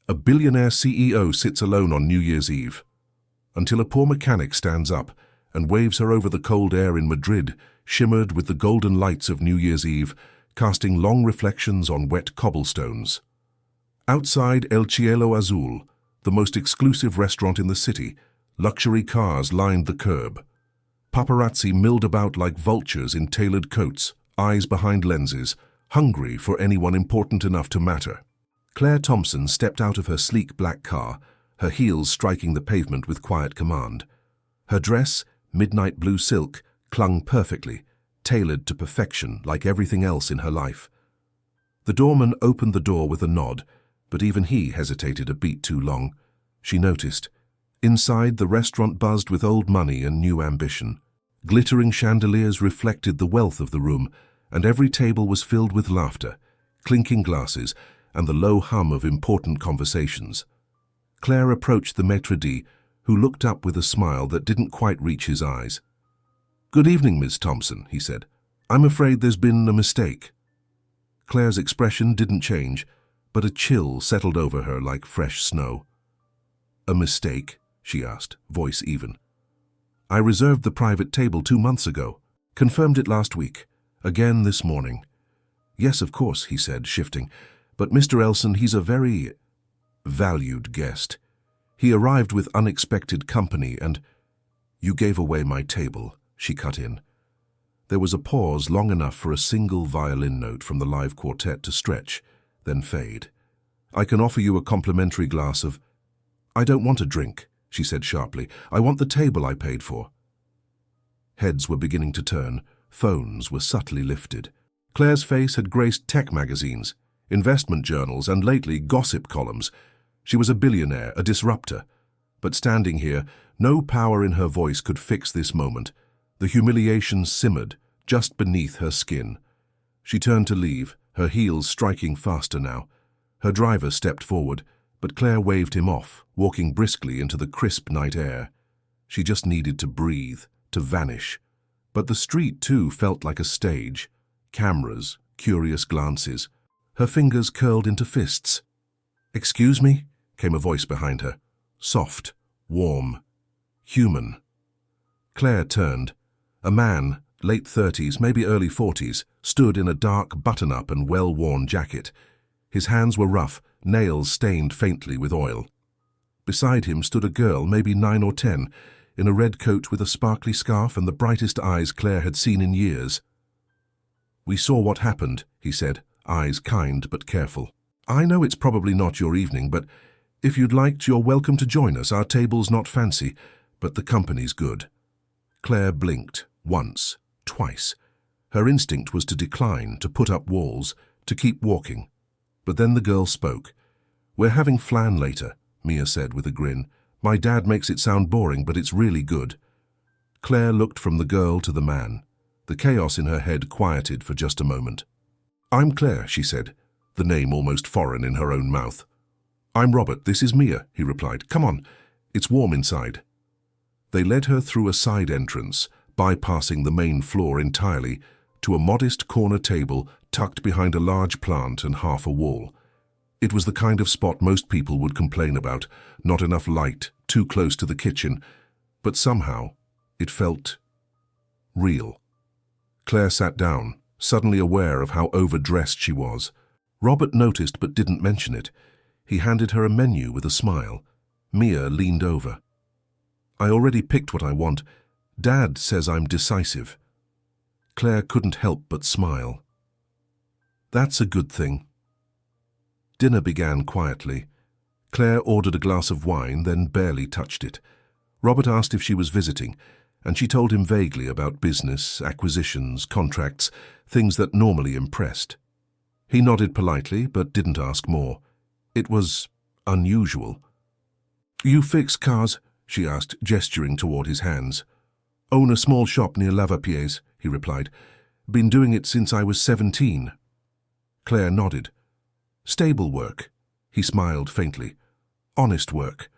A billionaire CEO sits alone on New Year's Eve, until a poor mechanic stands up and waves her over the cold air in Madrid, shimmered with the golden lights of New Year's Eve, casting long reflections on wet cobblestones. Outside El Cielo Azul, the most exclusive restaurant in the city, luxury cars lined the curb. Paparazzi milled about like vultures in tailored coats, eyes behind lenses, hungry for anyone important enough to matter. Claire Thompson stepped out of her sleek black car, her heels striking the pavement with quiet command. Her dress, midnight blue silk, clung perfectly, tailored to perfection like everything else in her life. The doorman opened the door with a nod, but even he hesitated a beat too long. She noticed. Inside, the restaurant buzzed with old money and new ambition. Glittering chandeliers reflected the wealth of the room, and every table was filled with laughter, clinking glasses, and the low hum of important conversations. Claire approached the maître d', who looked up with a smile that didn't quite reach his eyes. "Good evening, Miss Thompson," he said. "I'm afraid there's been a mistake." Claire's expression didn't change, but a chill settled over her like fresh snow. "A mistake?" she asked, voice even. "I reserved the private table 2 months ago, confirmed it last week, again this morning." "Yes, of course," he said, shifting. "But Mr. Elson, he's a very valued guest. He arrived with unexpected company and—" "You gave away my table," she cut in. There was a pause long enough for a single violin note from the live quartet to stretch, then fade. "I can offer you a complimentary glass of—" "I don't want a drink," she said sharply. "I want the table I paid for." Heads were beginning to turn. Phones were subtly lifted. Claire's face had graced tech magazines, investment journals, and lately gossip columns. She was a billionaire, a disruptor. But standing here, no power in her voice could fix this moment. The humiliation simmered just beneath her skin. She turned to leave, her heels striking faster now. Her driver stepped forward, but Claire waved him off, walking briskly into the crisp night air. She just needed to breathe, to vanish. But the street, too, felt like a stage. Cameras, curious glances. Her fingers curled into fists. "Excuse me?" came a voice behind her. Soft, warm, human. Claire turned. A man, late 30s, maybe early 40s, stood in a dark button-up and well-worn jacket. His hands were rough, nails stained faintly with oil. Beside him stood a girl, maybe 9 or 10, in a red coat with a sparkly scarf and the brightest eyes Claire had seen in years. "We saw what happened," he said, eyes kind but careful. "I know it's probably not your evening, but if you'd like, you're welcome to join us. Our table's not fancy, but the company's good." Claire blinked, once, twice. Her instinct was to decline, to put up walls, to keep walking. But then the girl spoke. "We're having flan later," Mia said with a grin. "My dad makes it sound boring, but it's really good." Claire looked from the girl to the man. The chaos in her head quieted for just a moment. "I'm Claire," she said, the name almost foreign in her own mouth. "I'm Robert, this is Mia," he replied. "Come on, it's warm inside." They led her through a side entrance, bypassing the main floor entirely, to a modest corner table tucked behind a large plant and half a wall. It was the kind of spot most people would complain about, not enough light, too close to the kitchen, but somehow it felt real. Claire sat down, suddenly aware of how overdressed she was. Robert noticed but didn't mention it. He handed her a menu with a smile. Mia leaned over. "I already picked what I want. Dad says I'm decisive." Claire couldn't help but smile. "That's a good thing." Dinner began quietly. Claire ordered a glass of wine, then barely touched it. Robert asked if she was visiting, and she told him vaguely about business, acquisitions, contracts, things that normally impressed. He nodded politely, but didn't ask more. It was unusual. "You fix cars?" she asked, gesturing toward his hands. "Own a small shop near Lavapiés," he replied. "Been doing it since I was 17. Claire nodded. "Stable work?" He smiled faintly. "Honest work?"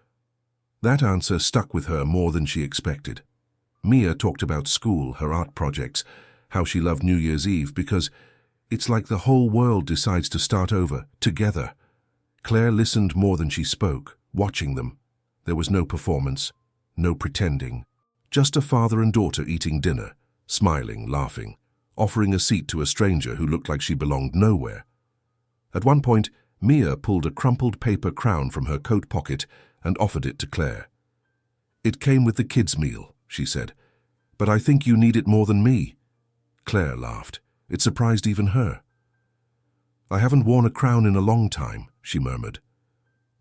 That answer stuck with her more than she expected. Mia talked about school, her art projects, how she loved New Year's Eve because it's like the whole world decides to start over, together. Claire listened more than she spoke, watching them. There was no performance, no pretending. Just a father and daughter eating dinner, smiling, laughing, offering a seat to a stranger who looked like she belonged nowhere. At one point, Mia pulled a crumpled paper crown from her coat pocket and offered it to Claire. "It came with the kids' meal," she said. "But I think you need it more than me." Claire laughed. It surprised even her. "I haven't worn a crown in a long time," she murmured.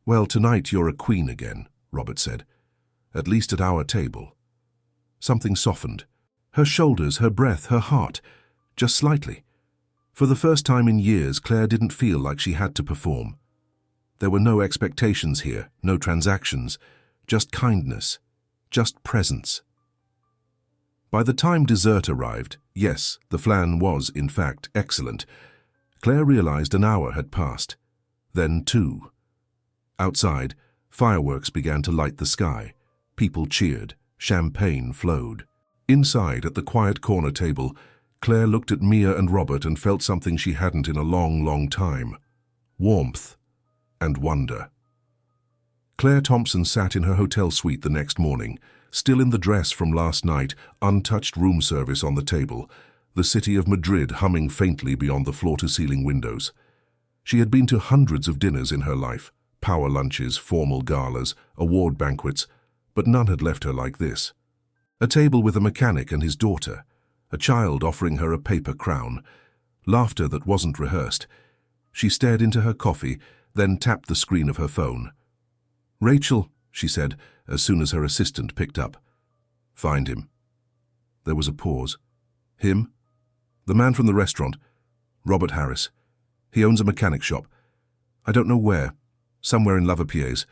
"Well, tonight you're a queen again," Robert said. "At least at our table." Something softened. Her shoulders, her breath, her heart. Just slightly. For the first time in years, Claire didn't feel like she had to perform. There were no expectations here, no transactions, just kindness, just presence. By the time dessert arrived, yes, the flan was, in fact, excellent, Claire realized an hour had passed. Then 2. Outside, fireworks began to light the sky. People cheered. Champagne flowed. Inside, at the quiet corner table, Claire looked at Mia and Robert and felt something she hadn't in a long, long time. Warmth and wonder. Claire Thompson sat in her hotel suite the next morning, still in the dress from last night, untouched room service on the table, the city of Madrid humming faintly beyond the floor-to-ceiling windows. She had been to hundreds of dinners in her life, power lunches, formal galas, award banquets, but none had left her like this. A table with a mechanic and his daughter, a child offering her a paper crown, laughter that wasn't rehearsed. She stared into her coffee, then tapped the screen of her phone. "Rachel," she said, as soon as her assistant picked up. "Find him." There was a pause. "Him?" "The man from the restaurant. Robert Harris. He owns a mechanic shop. I don't know where. Somewhere in Lavapiés.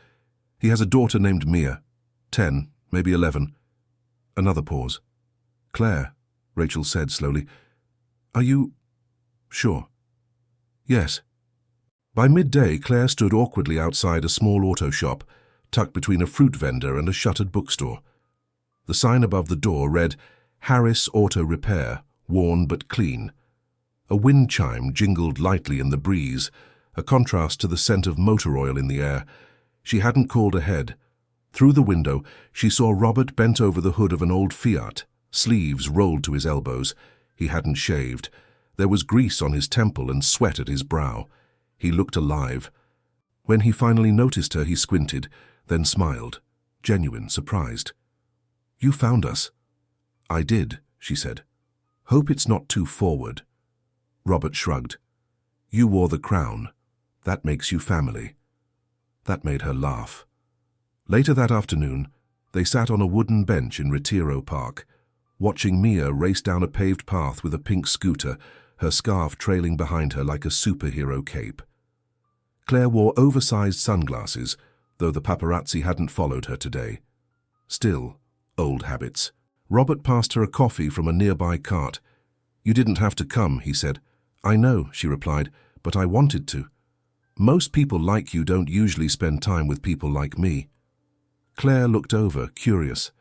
He has a daughter named Mia. 10, maybe 11. Another pause. "Claire," Rachel said slowly. "Are you sure?" "Yes." By midday, Claire stood awkwardly outside a small auto shop, tucked between a fruit vendor and a shuttered bookstore. The sign above the door read, "Harris Auto Repair, worn but clean." A wind chime jingled lightly in the breeze, a contrast to the scent of motor oil in the air. She hadn't called ahead. Through the window, she saw Robert bent over the hood of an old Fiat, sleeves rolled to his elbows. He hadn't shaved. There was grease on his temple and sweat at his brow. He looked alive. When he finally noticed her, he squinted, then smiled, genuine, surprised. "You found us." "I did," she said. "Hope it's not too forward." Robert shrugged. "You wore the crown. That makes you family." That made her laugh. Later that afternoon, they sat on a wooden bench in Retiro Park, watching Mia race down a paved path with a pink scooter, her scarf trailing behind her like a superhero cape. Claire wore oversized sunglasses, though the paparazzi hadn't followed her today. Still, old habits. Robert passed her a coffee from a nearby cart. "You didn't have to come," he said. "I know," she replied, "but I wanted to. Most people like you don't usually spend time with people like me." Claire looked over, curious.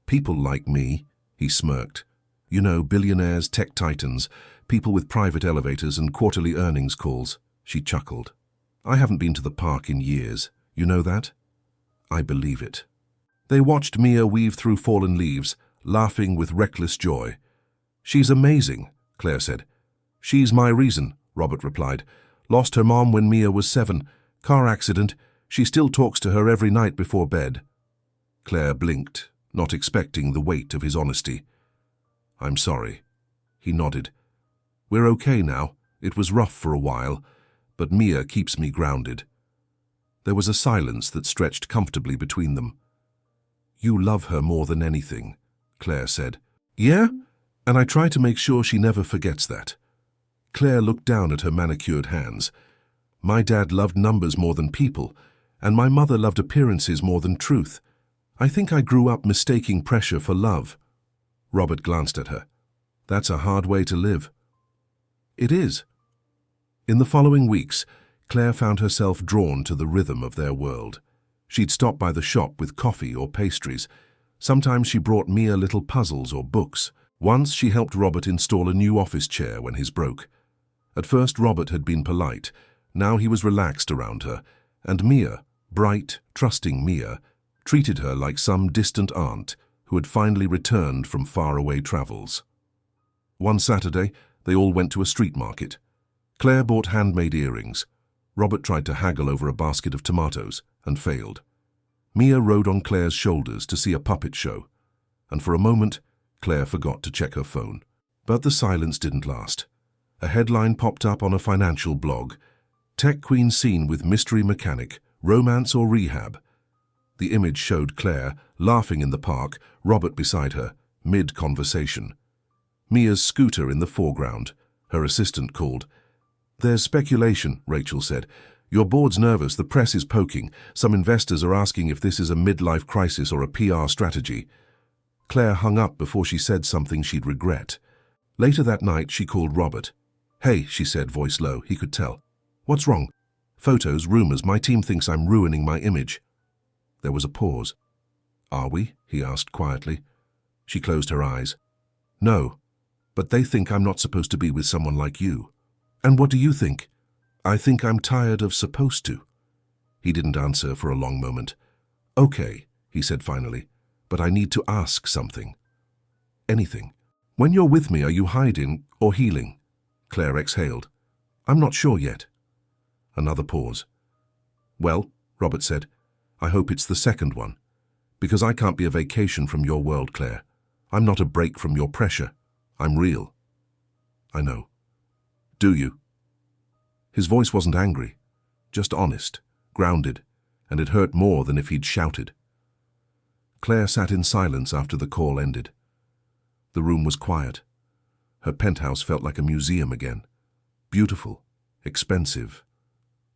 "People like me?" He smirked. "You know, billionaires, tech titans, people with private elevators and quarterly earnings calls." She chuckled. "I haven't been to the park in years. You know that?" "I believe it." They watched Mia weave through fallen leaves, laughing with reckless joy. "She's amazing," Claire said. "She's my reason," Robert replied. "Lost her mom when Mia was 7. Car accident. She still talks to her every night before bed." Claire blinked, not expecting the weight of his honesty. "I'm sorry." He nodded. "We're okay now. It was rough for a while, but Mia keeps me grounded." There was a silence that stretched comfortably between them. "You love her more than anything," Claire said. "Yeah? And I try to make sure she never forgets that." Claire looked down at her manicured hands. "My dad loved numbers more than people, and my mother loved appearances more than truth. I think I grew up mistaking pressure for love." Robert glanced at her. "That's a hard way to live." "It is." In the following weeks, Claire found herself drawn to the rhythm of their world. She'd stop by the shop with coffee or pastries. Sometimes she brought Mia little puzzles or books. Once she helped Robert install a new office chair when his broke. At first Robert had been polite. Now he was relaxed around her, And Mia, bright, trusting Mia, treated her like some distant aunt who had finally returned from faraway travels. One Saturday, they all went to a street market. Claire bought handmade earrings. Robert tried to haggle over a basket of tomatoes and failed. Mia rode on Claire's shoulders to see a puppet show, and for a moment, Claire forgot to check her phone. But the silence didn't last. A headline popped up on a financial blog. Tech queen seen with mystery mechanic, romance or rehab. The image showed Claire, laughing in the park, Robert beside her, mid-conversation. Mia's scooter in the foreground. Her assistant called. "There's speculation," Rachel said. "Your board's nervous, the press is poking. Some investors are asking if this is a midlife crisis or a PR strategy." Claire hung up before she said something she'd regret. Later that night, she called Robert. "Hey," she said, voice low, he could tell. "What's wrong?" "Photos, rumors, my team thinks I'm ruining my image." There was a pause. "Are we?" he asked quietly. She closed her eyes. "No, but they think I'm not supposed to be with someone like you." "And what do you think?" "I think I'm tired of supposed to." He didn't answer for a long moment. "Okay," he said finally, "but I need to ask something." "Anything." "When you're with me, are you hiding or healing?" Claire exhaled. "I'm not sure yet." Another pause. "Well," Robert said, "I hope it's the second one. Because I can't be a vacation from your world, Claire. I'm not a break from your pressure. I'm real." "I know." "Do you?" His voice wasn't angry, just honest, grounded, and it hurt more than if he'd shouted. Claire sat in silence after the call ended. The room was quiet. Her penthouse felt like a museum again. Beautiful, expensive,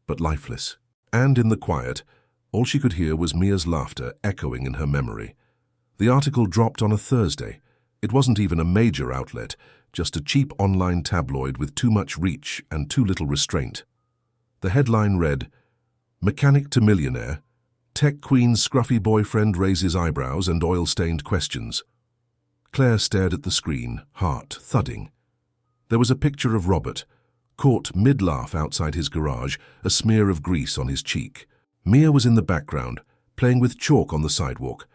but lifeless. And in the quiet, all she could hear was Mia's laughter echoing in her memory. The article dropped on a Thursday. It wasn't even a major outlet, just a cheap online tabloid with too much reach and too little restraint. The headline read, "Mechanic to Millionaire, Tech Queen's scruffy boyfriend raises eyebrows and oil-stained questions." Claire stared at the screen, heart thudding. There was a picture of Robert, caught mid-laugh outside his garage, a smear of grease on his cheek. Mia was in the background, playing with chalk on the sidewalk.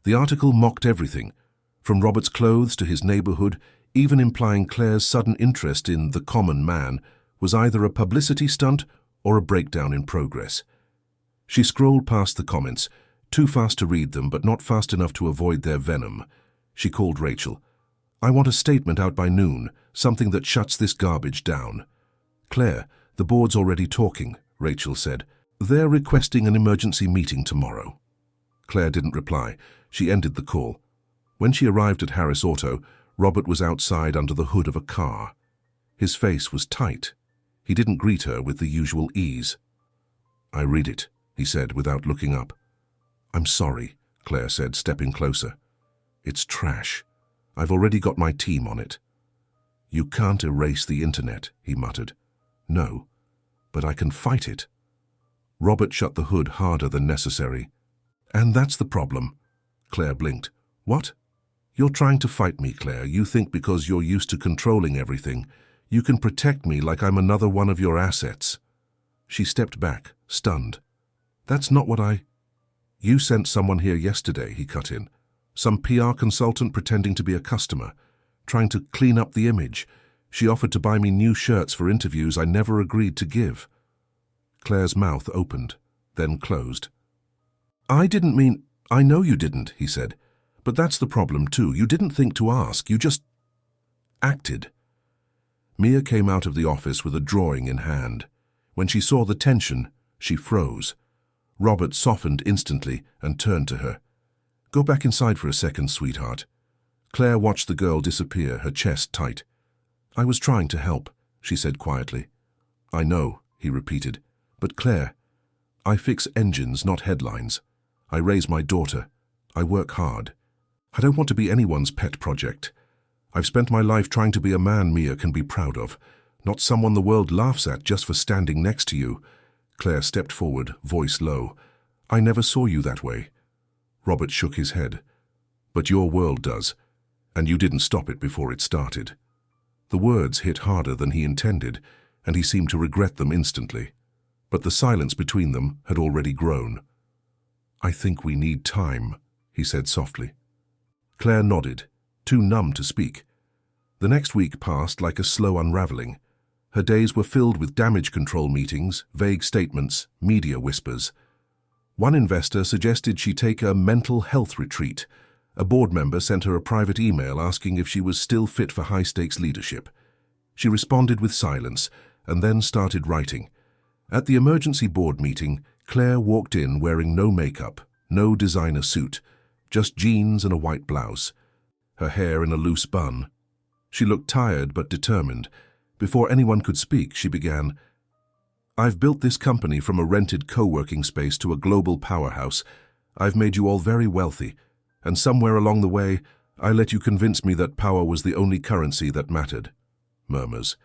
The article mocked everything, from Robert's clothes to his neighborhood, even implying Claire's sudden interest in the common man was either a publicity stunt or a breakdown in progress. She scrolled past the comments, too fast to read them but not fast enough to avoid their venom. She called Rachel. "I want a statement out by noon, something that shuts this garbage down." "Claire, the board's already talking," Rachel said. "They're requesting an emergency meeting tomorrow." Claire didn't reply. She ended the call. When she arrived at Harris Auto, Robert was outside under the hood of a car. His face was tight. He didn't greet her with the usual ease. "I read it," he said without looking up. "I'm sorry," Claire said, stepping closer. "It's trash. I've already got my team on it." "You can't erase the internet," he muttered. "No, but I can fight it." Robert shut the hood harder than necessary. "And that's the problem." Claire blinked. "What?" "You're trying to fight me, Claire. You think because you're used to controlling everything, you can protect me like I'm another one of your assets." She stepped back, stunned. "That's not what I—" "You sent someone here yesterday," he cut in. "Some PR consultant pretending to be a customer, trying to clean up the image. She offered to buy me new shirts for interviews I never agreed to give." Claire's mouth opened, then closed. "I didn't mean—" "I know you didn't," he said. "But that's the problem too. You didn't think to ask. You just acted." Mia came out of the office with a drawing in hand. When she saw the tension, she froze. Robert softened instantly and turned to her. "Go back inside for a second, sweetheart." Claire watched the girl disappear, her chest tight. "I was trying to help," she said quietly. "I know," he repeated. "But Claire, I fix engines, not headlines. I raise my daughter. I work hard. I don't want to be anyone's pet project. I've spent my life trying to be a man Mia can be proud of, not someone the world laughs at just for standing next to you." Claire stepped forward, voice low. "I never saw you that way." Robert shook his head. "But your world does, and you didn't stop it before it started." The words hit harder than he intended, and he seemed to regret them instantly. but the silence between them had already grown. "I think we need time," he said softly. Claire nodded, too numb to speak. The next week passed like a slow unraveling. Her days were filled with damage control meetings, vague statements, media whispers. One investor suggested she take a mental health retreat. A board member sent her a private email asking if she was still fit for high-stakes leadership. She responded with silence and then started writing. At the emergency board meeting, Claire walked in wearing no makeup, no designer suit, just jeans and a white blouse, her hair in a loose bun. She looked tired but determined. Before anyone could speak, she began, "I've built this company from a rented co-working space to a global powerhouse. I've made you all very wealthy, and somewhere along the way, I let you convince me that power was the only currency that mattered." Murmurs.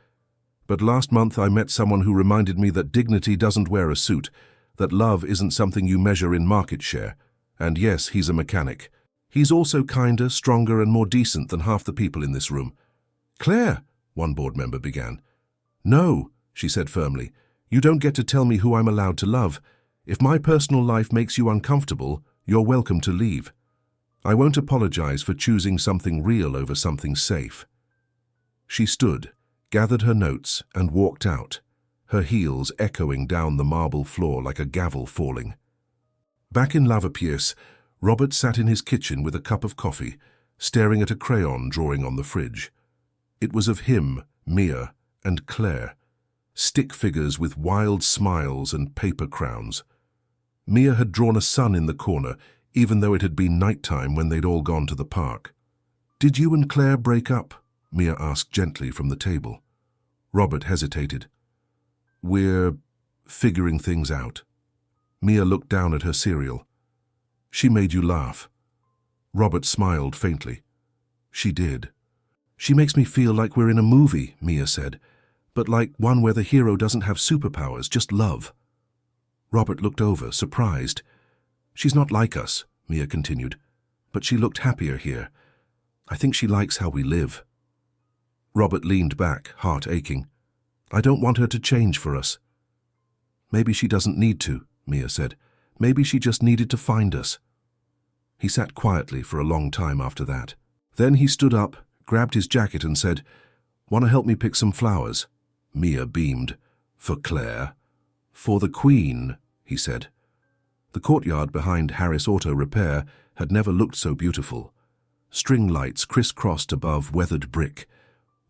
"But last month I met someone who reminded me that dignity doesn't wear a suit, that love isn't something you measure in market share. And yes, he's a mechanic. He's also kinder, stronger, and more decent than half the people in this room." "Claire," one board member began. "No," she said firmly. "You don't get to tell me who I'm allowed to love. If my personal life makes you uncomfortable, you're welcome to leave. I won't apologize for choosing something real over something safe." She stood, gathered her notes, and walked out, her heels echoing down the marble floor like a gavel falling. Back in Lavapiés, Robert sat in his kitchen with a cup of coffee, staring at a crayon drawing on the fridge. It was of him, Mia, and Claire, stick figures with wild smiles and paper crowns. Mia had drawn a sun in the corner, even though it had been nighttime when they'd all gone to the park. "Did you and Claire break up?" Mia asked gently from the table. Robert hesitated. "We're figuring things out." Mia looked down at her cereal. "She made you laugh." Robert smiled faintly. "She did." "She makes me feel like we're in a movie," Mia said, "but like one where the hero doesn't have superpowers, just love." Robert looked over, surprised. "She's not like us," Mia continued, "but she looked happier here. I think she likes how we live." Robert leaned back, heart aching. "I don't want her to change for us." "Maybe she doesn't need to," Mia said. "Maybe she just needed to find us." He sat quietly for a long time after that. Then he stood up, grabbed his jacket and said, "Want to help me pick some flowers?" Mia beamed. "For Claire?" "For the Queen," he said. The courtyard behind Harris Auto Repair had never looked so beautiful. String lights crisscrossed above weathered brick.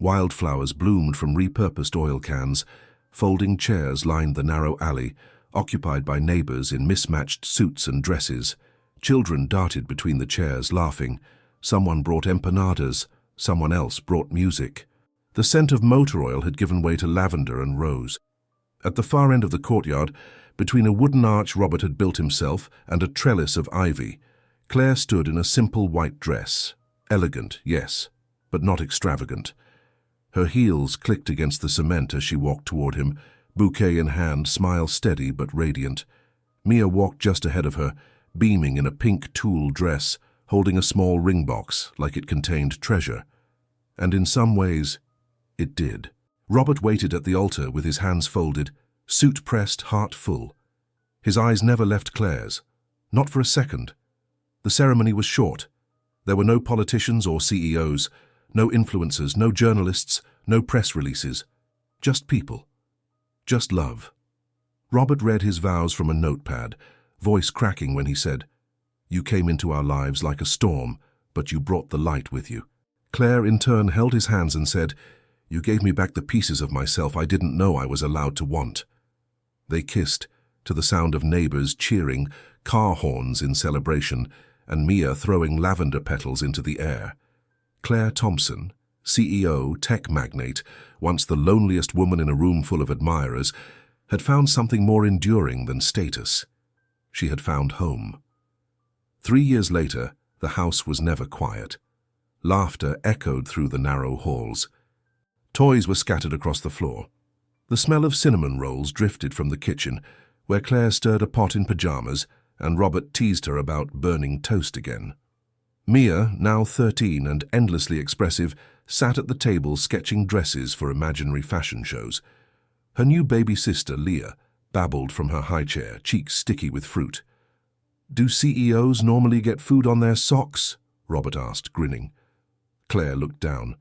Wildflowers bloomed from repurposed oil cans. Folding chairs lined the narrow alley, occupied by neighbors in mismatched suits and dresses. Children darted between the chairs, laughing. Someone brought empanadas. Someone else brought music. The scent of motor oil had given way to lavender and rose. At the far end of the courtyard, between a wooden arch Robert had built himself and a trellis of ivy, Claire stood in a simple white dress. Elegant, yes, but not extravagant. Her heels clicked against the cement as she walked toward him, bouquet in hand, smile steady but radiant. Mia walked just ahead of her, beaming in a pink tulle dress, holding a small ring box like it contained treasure. And in some ways, it did. Robert waited at the altar with his hands folded, suit pressed, heart full. His eyes never left Claire's, not for a second. The ceremony was short. There were no politicians or CEOs, no influencers, no journalists, no press releases. Just people. Just love. Robert read his vows from a notepad, voice cracking when he said, "You came into our lives like a storm, but you brought the light with you." Claire in turn held his hands and said, "You gave me back the pieces of myself I didn't know I was allowed to want." They kissed, to the sound of neighbors cheering, car horns in celebration, and Mia throwing lavender petals into the air. Claire Thompson, CEO, tech magnate, once the loneliest woman in a room full of admirers, had found something more enduring than status. She had found home. 3 years later, the house was never quiet. Laughter echoed through the narrow halls. Toys were scattered across the floor. The smell of cinnamon rolls drifted from the kitchen, where Claire stirred a pot in pajamas and Robert teased her about burning toast again. Mia, now 13 and endlessly expressive, sat at the table sketching dresses for imaginary fashion shows. Her new baby sister, Leah, babbled from her high chair, cheeks sticky with fruit. "Do CEOs normally get food on their socks?" Robert asked, grinning. Claire looked down.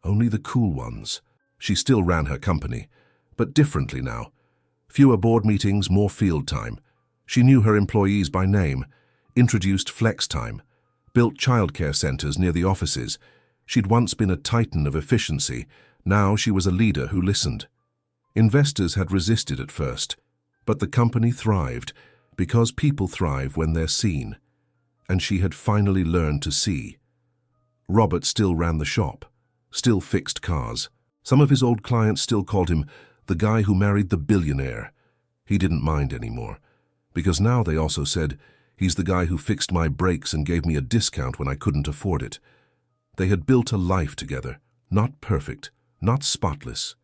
"Only the cool ones." She still ran her company, but differently now. Fewer board meetings, more field time. She knew her employees by name, introduced flex time, built childcare centers near the offices. She'd once been a titan of efficiency. Now she was a leader who listened. Investors had resisted at first, but the company thrived because people thrive when they're seen. And she had finally learned to see. Robert still ran the shop, still fixed cars. Some of his old clients still called him the guy who married the billionaire. He didn't mind anymore, because now they also said, "He's the guy who fixed my brakes and gave me a discount when I couldn't afford it." They had built a life together, not perfect, not spotless,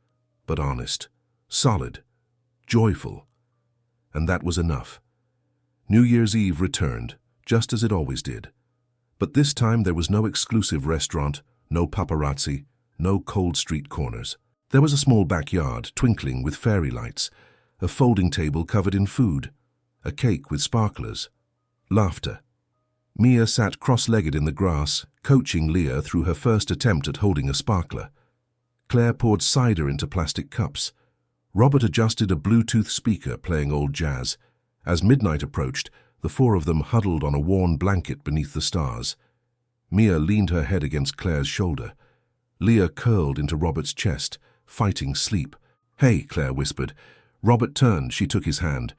but honest, solid, joyful. And that was enough. New Year's Eve returned, just as it always did. But this time there was no exclusive restaurant, no paparazzi, no cold street corners. There was a small backyard, twinkling with fairy lights, a folding table covered in food, a cake with sparklers, laughter. Mia sat cross-legged in the grass, coaching Leah through her first attempt at holding a sparkler. Claire poured cider into plastic cups. Robert adjusted a Bluetooth speaker playing old jazz. As midnight approached, the four of them huddled on a worn blanket beneath the stars. Mia leaned her head against Claire's shoulder. Leah curled into Robert's chest, fighting sleep. "Hey," Claire whispered. Robert turned. She took his hand.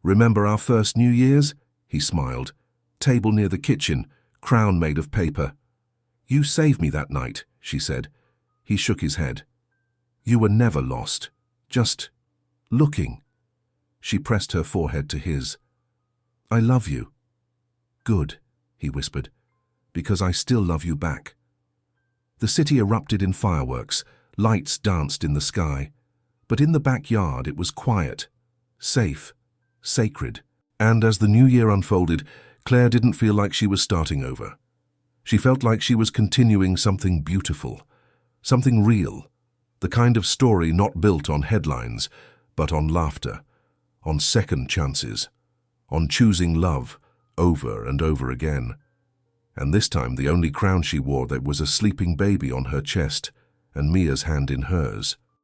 "Remember our first New Year's?" He smiled. "Table near the kitchen, crown made of paper." "You saved me that night," she said. He shook his head. "You were never lost. Just looking." She pressed her forehead to his. "I love you." "Good," he whispered, "because I still love you back." The city erupted in fireworks. Lights danced in the sky. But in the backyard it was quiet, safe, sacred. And as the new year unfolded, Claire didn't feel like she was starting over. She felt like she was continuing something beautiful, something real, the kind of story not built on headlines, but on laughter, on second chances, on choosing love over and over again. And this time the only crown she wore, there was a sleeping baby on her chest and Mia's hand in hers.